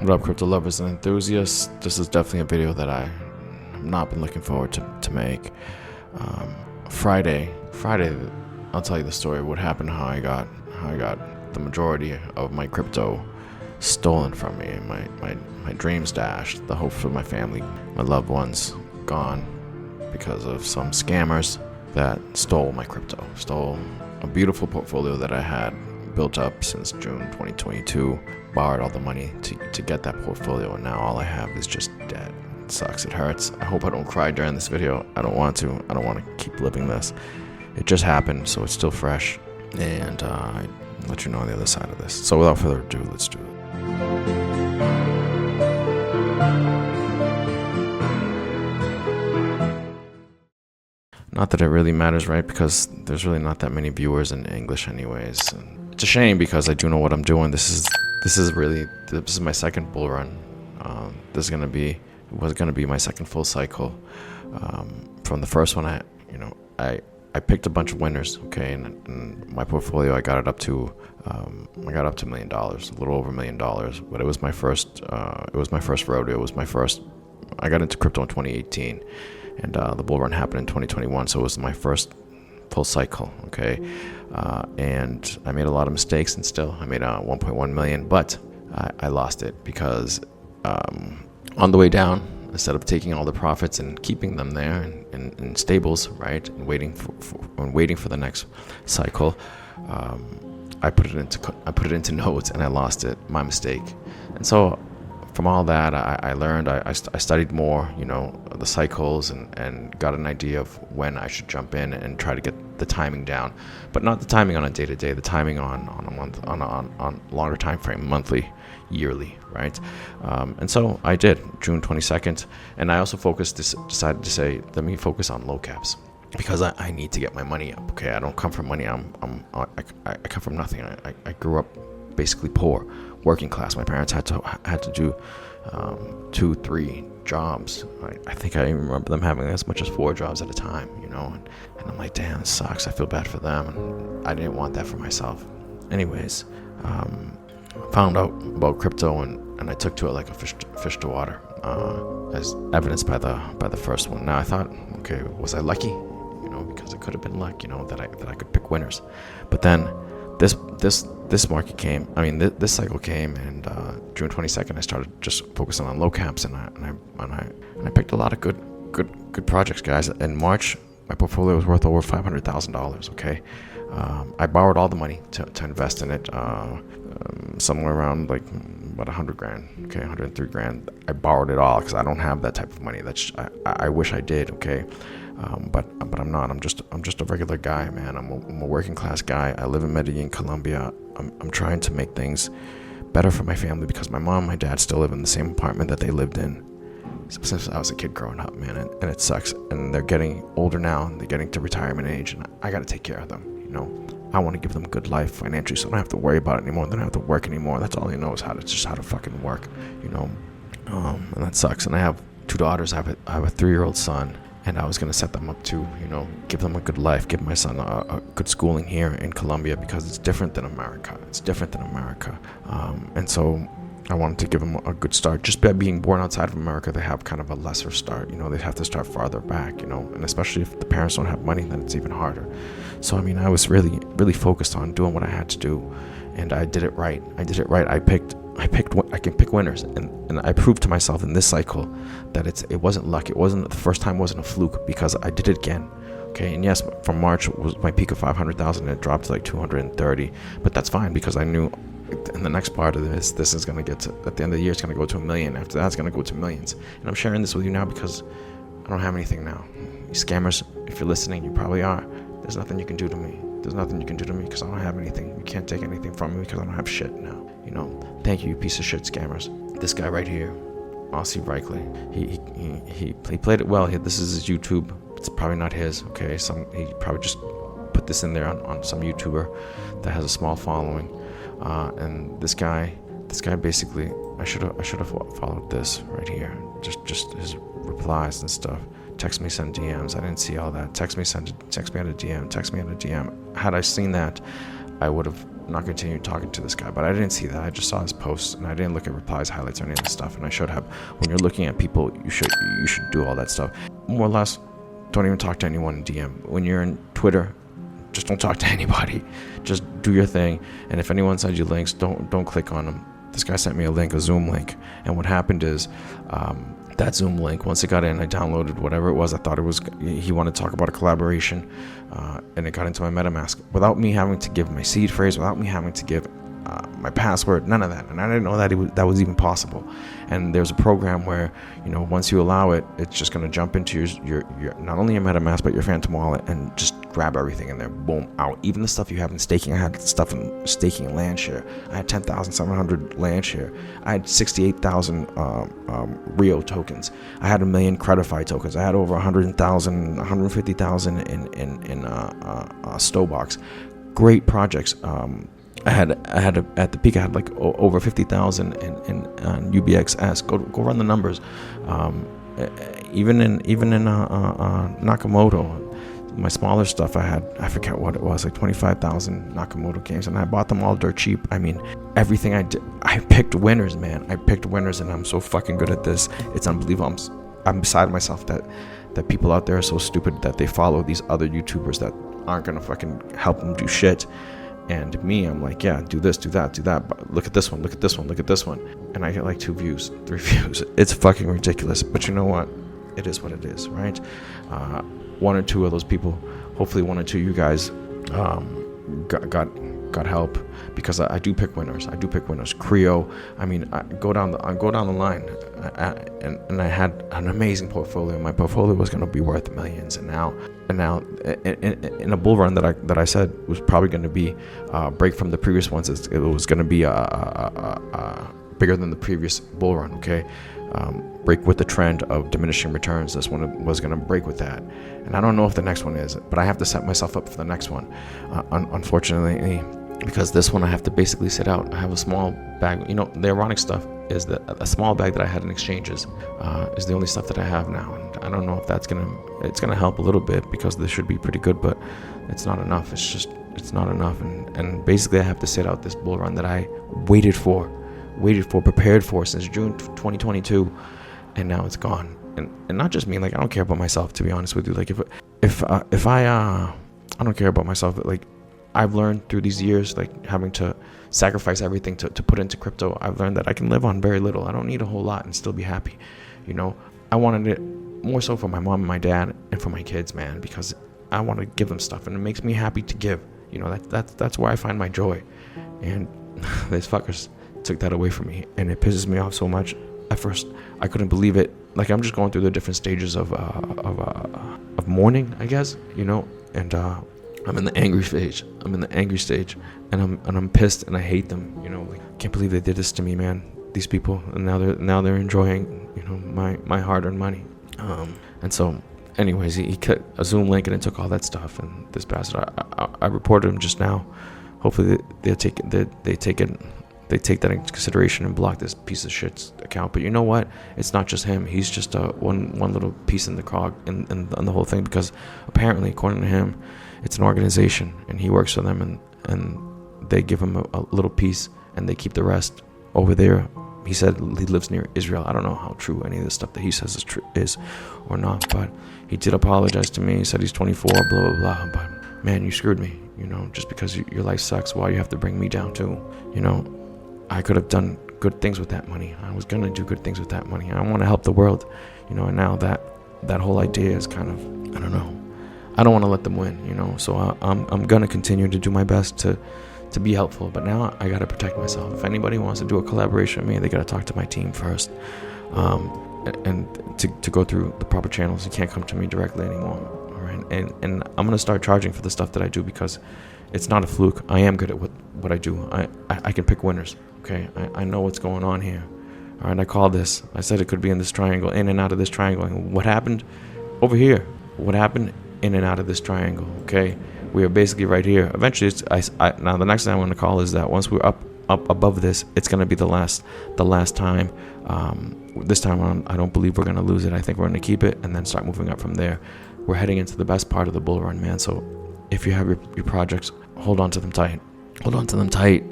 What up, crypto lovers and enthusiasts? This is definitely a video that I have not been looking forward to make. Friday, I'll tell you the story of what happened, how I got the majority of my crypto stolen from me, my dreams dashed, the hopes of my family, my loved ones gone because of some scammers that stole my crypto, stole a beautiful portfolio that I had built up since June 2022, borrowed all the money to get that portfolio, and now all I have is just debt. It sucks, it hurts. I hope I don't cry during this video. I don't want to keep living this. It just happened, so it's still fresh, and I'll let you know on the other side of this. So without further ado, let's do it. Not that it really matters, right? Because there's really not that many viewers in English anyways. And it's a shame because I do know what I'm doing. This is my second bull run. This was gonna be my second full cycle. From the first one, I picked a bunch of winners, okay, and my portfolio I got it up to $1 million, a little over $1 million. But it was my first rodeo. I got into crypto in 2018, and the bull run happened in 2021. So it was my first full cycle, okay, and I made a lot of mistakes, and still I made 1.1 million, but I lost it because on the way down, instead of taking all the profits and keeping them there in stables, right, and waiting for the next cycle, I put it into nodes and I lost it. My mistake. And so from all that, I learned. I studied more, the cycles, and got an idea of when I should jump in and try to get the timing down, but not the timing on a day-to-day, the timing on a month, on longer time frame, monthly, yearly, right? And so I did, June 22nd, and I also decided to say, let me focus on low caps, because I need to get my money up. Okay, I don't come from money. I come from nothing. I grew up basically poor, working class. My parents had to do 2-3 jobs. I think I even remember them having as much as 4 jobs at a time, and I'm like, damn, this sucks. I feel bad for them, and I didn't want that for myself. Anyways, found out about crypto, and I took to it like a fish to water, as evidenced by the first one. Now I thought, okay, was I lucky? Because it could have been luck, that I could pick winners. But then this market came. This cycle came, and June 22nd, I started just focusing on low caps, and I picked a lot of good projects, guys. In March, my portfolio was worth over $500,000. Okay, I borrowed all the money to invest in it, somewhere around like about 100 grand. Okay, 103 grand. I borrowed it all because I don't have that type of money. I wish I did. Okay. But I'm not. I'm just a regular guy, man. I'm a working class guy. I live in Medellin, Colombia. I'm trying to make things better for my family because my mom and my dad still live in the same apartment that they lived in since I was a kid growing up, man. And it sucks. And they're getting older now, and they're getting to retirement age, and I got to take care of them. I want to give them a good life financially, so I don't have to worry about it anymore. They don't have to work anymore. That's all they know is how to fucking work, And that sucks. And I have 2 daughters. I have a 3-year-old son. And I was going to set them up to, give them a good life, give my son a good schooling here in Colombia, because it's different than America. And so I wanted to give them a good start. Just by being born outside of America, they have kind of a lesser start. They have to start farther back, and especially if the parents don't have money, then it's even harder. So, I was really, really focused on doing what I had to do, and I did it right. I can pick winners, and I proved to myself in this cycle that it wasn't luck. The first time wasn't a fluke, because I did it again. Okay, and yes, from March was my peak of 500,000, and it dropped to like 230, but that's fine, because I knew in the next part of this is going to get to, at the end of the year, it's going to go to $1 million. After that, it's going to go to millions. And I'm sharing this with you now because I don't have anything now. You scammers, if you're listening, you probably are. There's nothing you can do to me. There's nothing you can do to me because I don't have anything. You can't take anything from me because I don't have shit now. Thank you piece of shit scammers. This guy right here, Aussie Reikley, he played it well. This is his YouTube. It's probably not his. Okay, he probably just put this in there on some YouTuber that has a small following. And this guy basically, I should have followed this right here. Just his replies and stuff. Text me, send DMs. I didn't see all that. Text me on a DM. Had I seen that, I would have not continue talking to this guy. But I didn't see that. I just saw his posts, and I didn't look at replies, highlights, or any of this stuff. And I should have. When you're looking at people, you should do all that stuff. More or less, don't even talk to anyone in DM. When you're in Twitter, just don't talk to anybody. Just do your thing. And if anyone sends you links, don't click on them. This guy sent me a Zoom link, and what happened is that Zoom link, once it got in, I downloaded whatever it was. I thought he wanted to talk about a collaboration, and it got into my MetaMask without me having to give my seed phrase, without me having to give my password, none of that. And I didn't know that was even possible. And there's a program where, once you allow it, it's just going to jump into your not only your MetaMask but your Phantom wallet and just grab everything in there. Boom, out. Even the stuff you have in staking. I had stuff in staking and land share. I had 10,700 land share. I had 68,000 Rio tokens. I had 1 million Credify tokens. I had over 100,000, 150,000 in Stobox. Great projects. I had at the peak, I had like over 50,000 in UBXS. Go run the numbers. Even in Nakamoto, my smaller stuff, I forget what it was, like 25,000 Nakamoto games, and I bought them all dirt cheap. I mean, everything I did, I picked winners, man. I picked winners, and I'm so fucking good at this. It's unbelievable. I'm beside myself that people out there are so stupid that they follow these other YouTubers that aren't gonna fucking help them do shit. And me, I'm like, yeah, do this, do that, do that. But look at this one, look at this one, look at this one. And I get like 2 views, 3 views. It's fucking ridiculous. But you know what? It is what it is, right? 1 or 2 of those people, hopefully 1 or 2 of you guys got help, because I do pick winners. I do pick winners. Creo. I mean, I go down the line, and I had an amazing portfolio. My portfolio was going to be worth millions, and now in a bull run that I said was probably going to be break from the previous ones. It was going to be bigger than the previous bull run. Okay. Break with the trend of diminishing returns. This one was going to break with that, and I don't know if the next one is, but I have to set myself up for the next one. Unfortunately, because this one I have to basically sit out. I have a small bag. The ironic stuff is that a small bag that I had in exchanges is the only stuff that I have now, and I don't know if it's gonna help a little bit, because this should be pretty good, but it's not enough. It's not enough, and basically I have to sit out this bull run that I waited for, prepared for since June 2022, and now it's gone. And not just me, like, I don't care about myself, to be honest with you. Like, if I don't care about myself, but like, I've learned through these years, like, having to sacrifice everything to put into crypto, I've learned that I can live on very little. I don't need a whole lot and still be happy. I wanted it more so for my mom and my dad and for my kids, man, because I want to give them stuff, and it makes me happy to give. That's where I find my joy. And these fuckers took that away from me, and it pisses me off so much. At first, I couldn't believe it. Like, I'm just going through the different stages of mourning, I guess, and I'm in the angry stage. And I'm pissed, and I hate them. Like, can't believe they did this to me, man. These people, and now they're enjoying, my hard-earned money. And so, anyways, he cut a Zoom link, and it took all that stuff. And this bastard, I reported him just now. Hopefully, they take that into consideration and block this piece of shit's account. But you know what? It's not just him. He's just one little piece in the cog in the whole thing, because apparently, according to him, it's an organization, and he works for them, and they give him a little piece, and they keep the rest over there. He said he lives near Israel. I don't know how true any of the stuff that he says is or not, but he did apologize to me. He said he's 24, blah, blah, blah. But man, you screwed me, just because your life sucks, why you have to bring me down too? I could have done good things with that money. I was going to do good things with that money. I want to help the world, and now that whole idea is kind of, I don't know. I don't want to let them win, so I'm going to continue to do my best to be helpful. But now I got to protect myself. If anybody wants to do a collaboration with me, they got to talk to my team first. And to go through the proper channels. You can't come to me directly anymore. All right. And I'm going to start charging for the stuff that I do, because it's not a fluke. I am good at what I do. I can pick winners. Okay. I know what's going on here. All right. I called this. I said it could be in this triangle, in and out of this triangle. And what happened over here? What happened in and out of this triangle? Okay. We are basically right here. Eventually, now the next thing I want to call is that once we're up above this, it's going to be the last time. This time on, I don't believe we're going to lose it. I think we're going to keep it and then start moving up from there. We're heading into the best part of the bull run, man. So if you have your projects, hold on to them tight. hold on to them tight.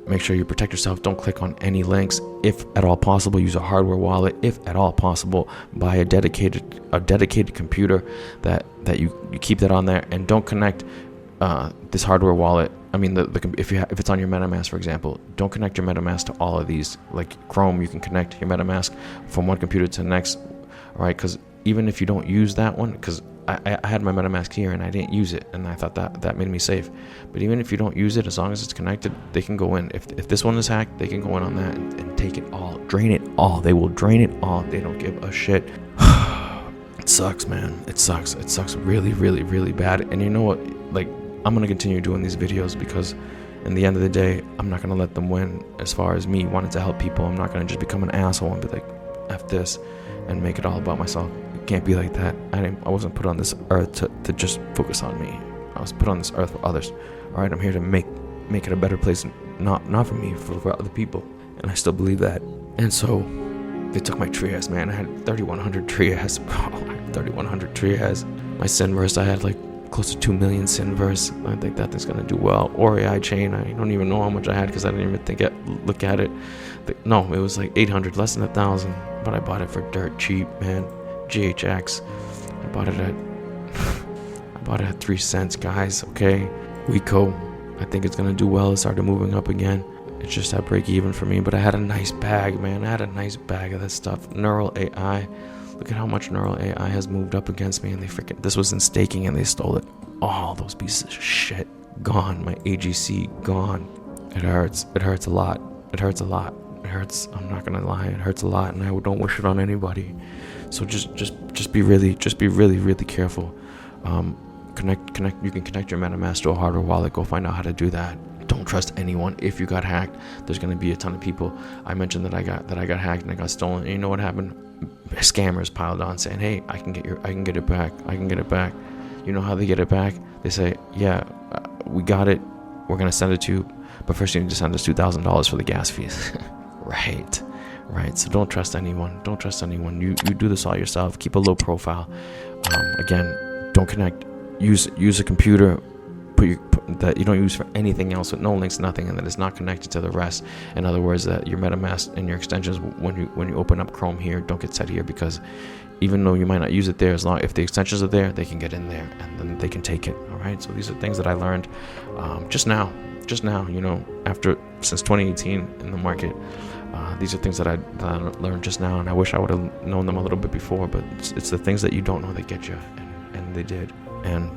Make sure you protect yourself. Don't click on any links. If at all possible, use a hardware wallet. If at all possible, buy a dedicated computer that you keep that on there, and don't connect this hardware wallet. I mean, if it's on your MetaMask, for example, don't connect your MetaMask to all of these. Like Chrome, you can connect your MetaMask from one computer to the next, right? Because even if you don't use that one, because I had my MetaMask here and I didn't use it, and I thought that made me safe. But even if you don't use it, as long as it's connected, they can go in. If this one is hacked, they can go in on that and take it all, drain it all. They will drain it all. They don't give a shit. It sucks, man. It sucks. It sucks really, really, really bad. And you know what? Like, I'm gonna continue doing these videos because, in the end of the day, I'm not gonna let them win. As far as me wanting to help people, I'm not gonna just become an asshole and be like, F this, and make it all about myself. It can't be like that. I wasn't put on this earth to just focus on me. I was put on this earth for others. All right, I'm here to make it a better place, not for me, for other people. And I still believe that. And so they took my Trias, man. I had 3,100 Trias, bro. I had 3,100 Trias. My Sinverse, I had like close to 2 million Sinverse. I think that thing's gonna do well. Or AI chain, I don't even know how much I had because I didn't even look at it. But no, it was like 800, less than 1,000. But I bought it for dirt cheap, man. GHX. I bought it at 3 cents, guys. Okay. Weco, I think it's gonna do well. It started moving up again. It's just at break even for me. But I had a nice bag, man. I had a nice bag of this stuff. Neural AI. Look at how much Neural AI has moved up against me, and this was in staking and they stole it. All those pieces of shit gone. My AGC gone. It hurts. It hurts a lot. It hurts a lot. It hurts. I'm not gonna lie. It hurts a lot, and I don't wish it on anybody. So just be really careful. Connect. You can connect your MetaMask to a hardware wallet. Go find out how to do that. Don't trust anyone. If you got hacked, there's gonna be a ton of people. I mentioned that I got hacked and I got stolen. And you know what happened? Scammers piled on saying, "Hey, I can get it back. I can get it back." You know how they get it back? They say, "Yeah, we got it. We're gonna send it to you, but first you need to send us $2,000 for the gas fees." Right. So don't trust anyone. Don't trust anyone. You do this all yourself. Keep a low profile. Again, don't connect. Use a computer that you don't use for anything else, with no links, nothing, and that is not connected to the rest. In other words, that your MetaMask and your extensions, when you open up Chrome here, don't get set here, because even though you might not use it there, as long if the extensions are there, they can get in there and then they can take it. All right. So these are things that I learned just now. You know, since 2018 in the market. These are things that I learned just now, and I wish I would have known them a little bit before, but it's the things that you don't know that get you, and they did. And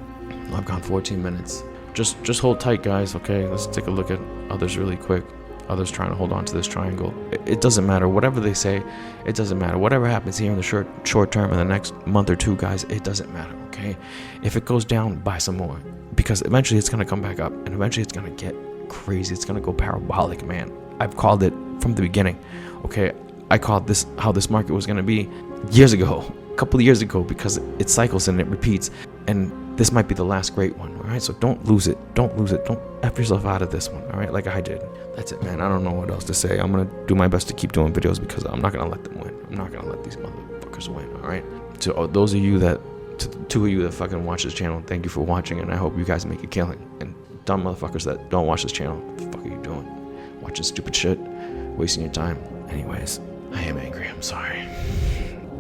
I've gone 14 minutes. Just hold tight, guys, okay? Let's take a look at others really quick. Others trying to hold on to this triangle. It doesn't matter. Whatever they say, it doesn't matter. Whatever happens here in the short term, in the next month or two, guys, it doesn't matter, okay? If it goes down, buy some more, because eventually it's going to come back up, and eventually it's going to get crazy. It's going to go parabolic, man. I've called it from the beginning, okay? I called this how this market was going to be years ago, a couple of years ago, because it cycles and it repeats, and this might be the last great one, all right? So don't lose it. Don't F yourself out of this one, all right? Like I did. That's it, man. I don't know what else to say. I'm going to do my best to keep doing videos, because I'm not going to let them win. I'm not going to let these motherfuckers win, all right? To those of you to the 2 of you that fucking watch this channel, thank you for watching, and I hope you guys make a killing. And dumb motherfuckers that don't watch this channel, what the fuck are you doing? Watching stupid shit, wasting your time. Anyways, I am angry. I'm sorry.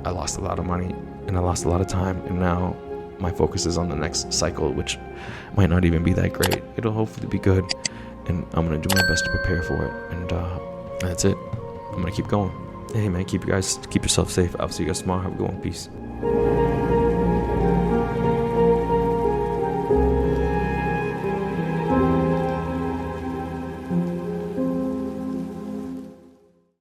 I lost a lot of money and I lost a lot of time, and now my focus is on the next cycle, which might not even be that great. It'll hopefully be good, and I'm gonna do my best to prepare for it. And that's it. I'm gonna keep going. Hey man, keep yourself safe. I'll see you guys tomorrow. Have a good one. Peace.